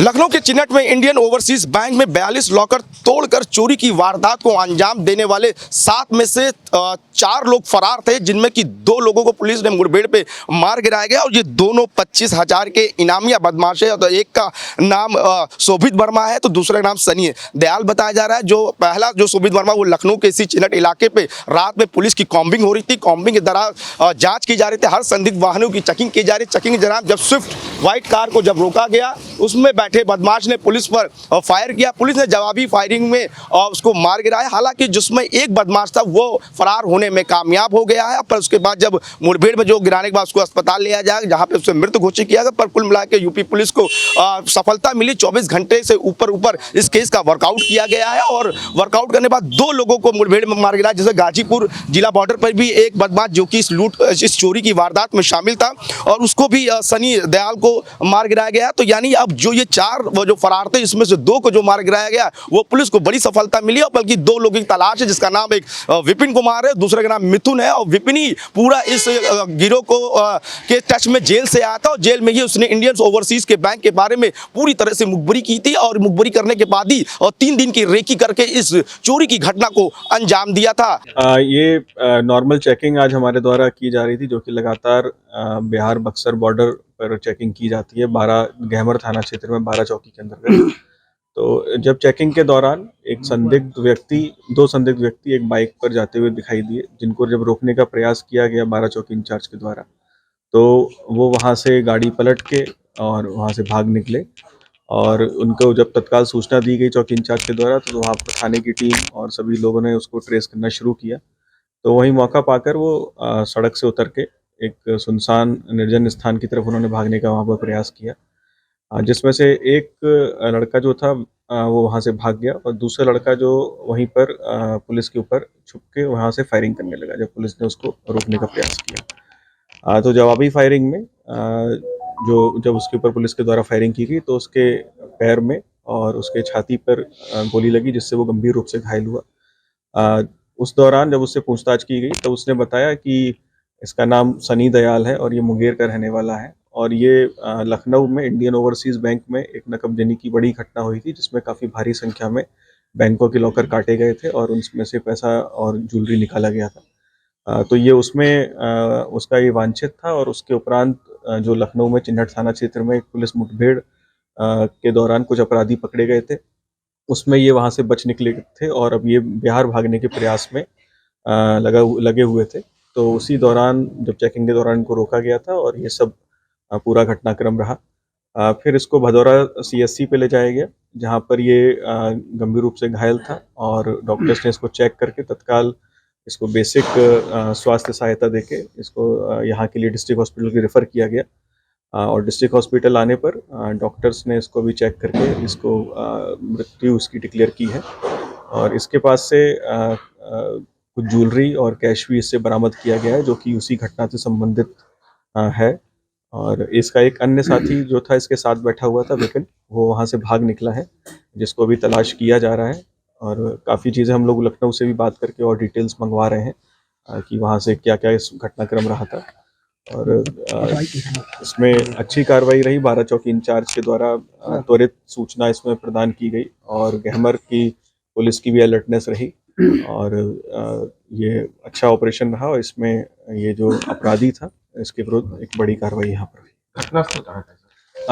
लखनऊ के चिन्हट में Indian overseas bank में 42 लॉकर तोड़कर चोरी की वारदात को अंजाम देने वाले 7 में से 4 लोग फरार थे, जिनमें कि 2 लोगों को पुलिस ने मुठभेड़ पे मार गिराया गया। और ये दोनों 25,000 के इनामिया बदमाश है। तो एक का नाम शोभित वर्मा है तो दूसरे का नाम सनी दयाल बताया जा रहा है। जो पहला जो शोभित वर्मा वो लखनऊ के इसी चिन्हट इलाके पे रात में पुलिस की कॉम्बिंग हो रही थी। कॉम्बिंग के दौरान जाँच की जा रही थी, हर संदिग्ध वाहनों की चेकिंग की जा रही। चेकिंग के दौरान जब स्विफ्ट व्हाइट कार को जब रोका गया, उसमें बैठे बदमाश ने पुलिस पर फायर किया। पुलिस ने जवाबी फायरिंग में उसको मार गिराया। हालांकि जिसमें एक बदमाश था वो फरार होने में कामयाब हो गया है। पर उसके बाद जब मुठभेड़ में जो गिराने के बाद उसको अस्पताल ले जाया, जहां पे उसे मृत घोषित किया गया। पर कुल मिलाकर यूपी पुलिस को सफलता मिली। 24 घंटे से ऊपर इस केस का वर्कआउट किया गया है और वर्कआउट करने के बाद 2 लोगों को मुठभेड़ में मार गिराया। जैसे गाजीपुर जिला बॉर्डर पर भी एक बदमाश जो कि इस चोरी की वारदात में शामिल था और उसको भी सनी दयाल को मार गिराया गया। तो यानी अब जो ये 4 जो फरार थे, इसमें से 2 को जो मार गिराया गया वो पुलिस को बड़ी सफलता मिली। और बल्कि 2 लोगों की तलाश है, जिसका नाम एक विपिन कुमार है, दूसरे का नाम मिथुन है। और विपिन ही पूरा इस गिरोह को के टच में जेल से आया था और जेल में ही उसने इंडियन ओवरसीज के बैंक के बारे में पूरी तरह से मुखबरी की थी। और मुखबरी करने के बाद ही 3 दिन की रेकी करके इस चोरी की घटना को अंजाम दिया था। ये नॉर्मल चेकिंग आज हमारे द्वारा की जा रही थी, जो कि लगातार बिहार बक्सर बॉर्डर पर चेकिंग की जाती है। 12 गहमर थाना क्षेत्र में 12 चौकी के अंतर्गत। तो जब चेकिंग के दौरान एक 2 संदिग्ध व्यक्ति एक बाइक पर जाते हुए दिखाई दिए, जिनको जब रोकने का प्रयास किया गया 12 चौकी इंचार्ज के द्वारा, तो वो वहाँ से गाड़ी पलट के और वहाँ से भाग निकले। और उनको जब तत्काल सूचना दी गई चौकी इंचार्ज के द्वारा, तो वहाँ पर थाने की टीम और सभी लोगों ने उसको ट्रेस करना शुरू किया। तो वहीं मौका पाकर वो सड़क से उतर के एक सुनसान निर्जन स्थान की तरफ उन्होंने भागने का वहाँ पर प्रयास किया, जिसमें से एक लड़का जो था वो वहाँ से भाग गया और दूसरा लड़का जो वहीं पर पुलिस के ऊपर छुप के वहाँ से फायरिंग करने लगा जब पुलिस ने उसको रोकने का प्रयास किया। तो जवाबी फायरिंग में जब उसके ऊपर पुलिस के द्वारा फायरिंग की गई, तो उसके पैर में और उसके छाती पर गोली लगी, जिससे वो गंभीर रूप से घायल हुआ। उस दौरान जब उससे पूछताछ की गई तो उसने बताया कि इसका नाम सनी दयाल है और ये मुंगेर का रहने वाला है। और ये लखनऊ में इंडियन ओवरसीज बैंक में एक नकबजनी की बड़ी घटना हुई थी, जिसमें काफ़ी भारी संख्या में बैंकों के लॉकर काटे गए थे और उनमें से पैसा और ज्वेलरी निकाला गया था। तो ये उसमें उसका ये वांछित था। और उसके उपरांत जो लखनऊ में चिन्हट थाना क्षेत्र में एक पुलिस मुठभेड़ के दौरान कुछ अपराधी पकड़े गए थे, उसमें ये वहाँ से बच निकले थे और अब ये बिहार भागने के प्रयास में लगे हुए थे। तो उसी दौरान जब चेकिंग के दौरान इनको रोका गया था और ये सब पूरा घटनाक्रम रहा। फिर इसको भदौरा CSC पे ले जाया गया, जहाँ पर ये गंभीर रूप से घायल था और डॉक्टर्स ने इसको चेक करके तत्काल इसको बेसिक स्वास्थ्य सहायता देके इसको यहाँ के लिए डिस्ट्रिक्ट हॉस्पिटल के रेफ़र किया गया। और डिस्ट्रिक्ट हॉस्पिटल आने पर डॉक्टर्स ने इसको भी चेक करके इसको मृत्यु उसकी डिक्लेयर की है। और इसके पास से कुछ ज्वेलरी और कैश भी इससे बरामद किया गया है, जो कि उसी घटना से संबंधित है। और इसका एक अन्य साथी जो था इसके साथ बैठा हुआ था विपिन, वो वहाँ से भाग निकला है, जिसको अभी तलाश किया जा रहा है। और काफ़ी चीज़ें हम लोग लखनऊ से भी बात करके और डिटेल्स मंगवा रहे हैं कि वहाँ से क्या क्या इस घटनाक्रम रहा था। और इसमें अच्छी कार्रवाई रही। 12 चौकी इंचार्ज के द्वारा त्वरित सूचना इसमें प्रदान की गई और गहमर की पुलिस की भी अलर्टनेस रही। और ये अच्छा ऑपरेशन रहा और इसमें ये जो अपराधी था इसके विरुद्ध एक बड़ी कार्रवाई यहाँ पर हुई।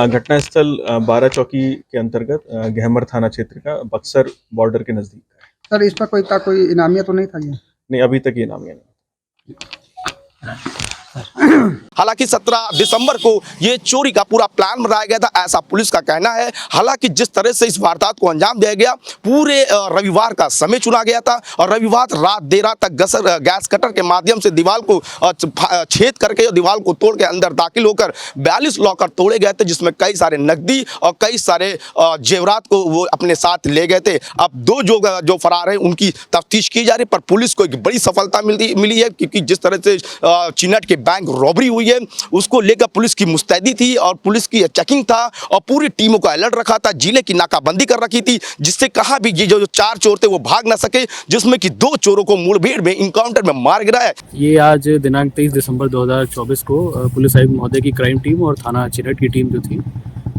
घटनास्थल 12 चौकी के अंतर्गत गहमर थाना क्षेत्र का बक्सर बॉर्डर के नज़दीक है। सर, इस पर कोई इनामिया तो नहीं था ये? नहीं, अभी तक ये इनामिया नहीं। हालांकि 17 दिसंबर को ये चोरी का पूरा प्लान बनाया गया था, ऐसा पुलिस का कहना है। हालांकि जिस तरह से इस वारदात को अंजाम दिया गया, पूरे रविवार का समय चुना गया था और रविवार रात देर रात तक गैस कटर के माध्यम से दीवार को छेद करके दीवार को तोड़ के अंदर दाखिल होकर 42 लॉकर तोड़े गए थे, जिसमें कई सारे नकदी और कई सारे जेवरात को वो अपने साथ ले गए थे। अब 2 जो फरार हैं उनकी तफ्तीश की जा रही है, पर पुलिस को एक बड़ी सफलता मिली है, क्योंकि जिस तरह से चिन्हट के बैंक रॉबरी हुई है उसको लेकर पुलिस की मुस्तैदी थी और पुलिस की चेकिंग था और पूरी टीमों का अलर्ट रखा था, जिले की नाकाबंदी कर रखी थी, जिससे कहा भी ये जो 4 चोर थे वो भाग ना सके, जिसमें कि 2 चोरों को मुठभेड़ में इनकाउंटर में मार गिराया। ये आज दिनांक 23 दिसंबर 2024 को पुलिस आयुक्त महोदय की क्राइम टीम और थाना चिन्हट की टीम जो थी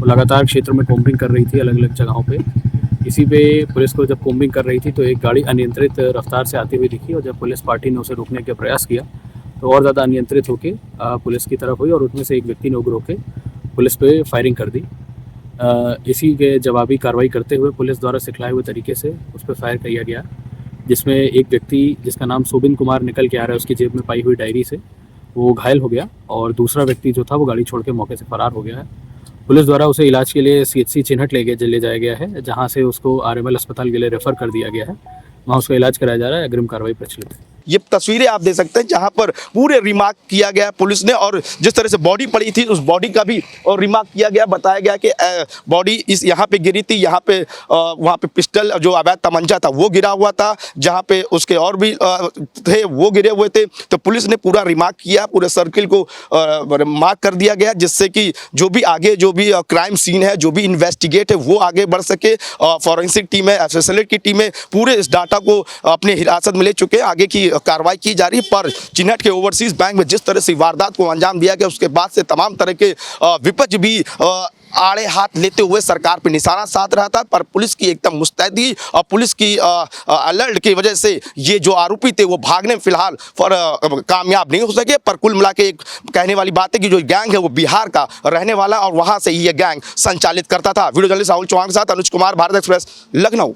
वो लगातार क्षेत्र में कोम्बिंग कर रही थी अलग अलग जगहों पे। इसी पे पुलिस को जब कोम्बिंग कर रही थी तो एक गाड़ी अनियंत्रित रफ्तार से आती हुई दिखी और जब पुलिस पार्टी ने उसे रोकने का प्रयास किया तो और ज़्यादा अनियंत्रित होकर पुलिस की तरफ हुई और उसमें से एक व्यक्ति ने उग्र होकर पुलिस पे फायरिंग कर दी। इसी के जवाबी कार्रवाई करते हुए पुलिस द्वारा सिखलाए हुए तरीके से उस पर फायर किया गया, जिसमें एक व्यक्ति जिसका नाम सुबिन कुमार निकल के आ रहा है, उसकी जेब में पाई हुई डायरी से वो घायल हो गया और दूसरा व्यक्ति जो था वो गाड़ी छोड़ के मौके से फरार हो गया है। पुलिस द्वारा उसे इलाज के लिए CHC चिन्हट ले जाया गया है, जहां से उसको RML अस्पताल के लिए रेफर कर दिया गया है। वहाँ उसका इलाज कराया जा रहा है। अग्रिम कार्रवाई प्रचलित है। ये तस्वीरें आप देख सकते हैं जहां पर पूरे रिमार्क किया गया पुलिस ने, और जिस तरह से बॉडी पड़ी थी उस बॉडी का भी और रिमार्क किया गया, बताया गया कि बॉडी इस यहाँ पे गिरी थी, यहाँ पे वहाँ पे पिस्टल जो अवैध तमंचा था वो गिरा हुआ था, जहाँ पे उसके और भी थे वो गिरे हुए थे। तो पुलिस ने पूरा रिमार्क किया, पूरे सर्किल को मार्क कर दिया गया, जिससे कि जो भी आगे जो भी क्राइम सीन है, जो भी इन्वेस्टिगेट है वो आगे बढ़ सके। फॉरेंसिक टीम है, एसएसएल की टीमें पूरे इस डाटा को अपने हिरासत में ले चुके हैं। आगे की कार्रवाई की जा रही है। पर चिन्हट के ओवरसीज बैंक में जिस तरह से वारदात को अंजाम दिया गया उसके बाद से तमाम तरह के विपक्ष भी आड़े हाथ लेते हुए सरकार पे निशाना साध रहा था, पर पुलिस की एकदम मुस्तैदी और पुलिस की अलर्ट की वजह से ये जो आरोपी थे वो भागने में फिलहाल कामयाब नहीं हो सके। पर कुल मिला के एक कहने वाली बात है कि जो गैंग है वो बिहार का रहने वाला और वहां से ही ये गैंग संचालित करता था। वीडियो जर्नलिस्ट राहुल चौहान के साथ अनुज कुमार, भारत एक्सप्रेस, लखनऊ।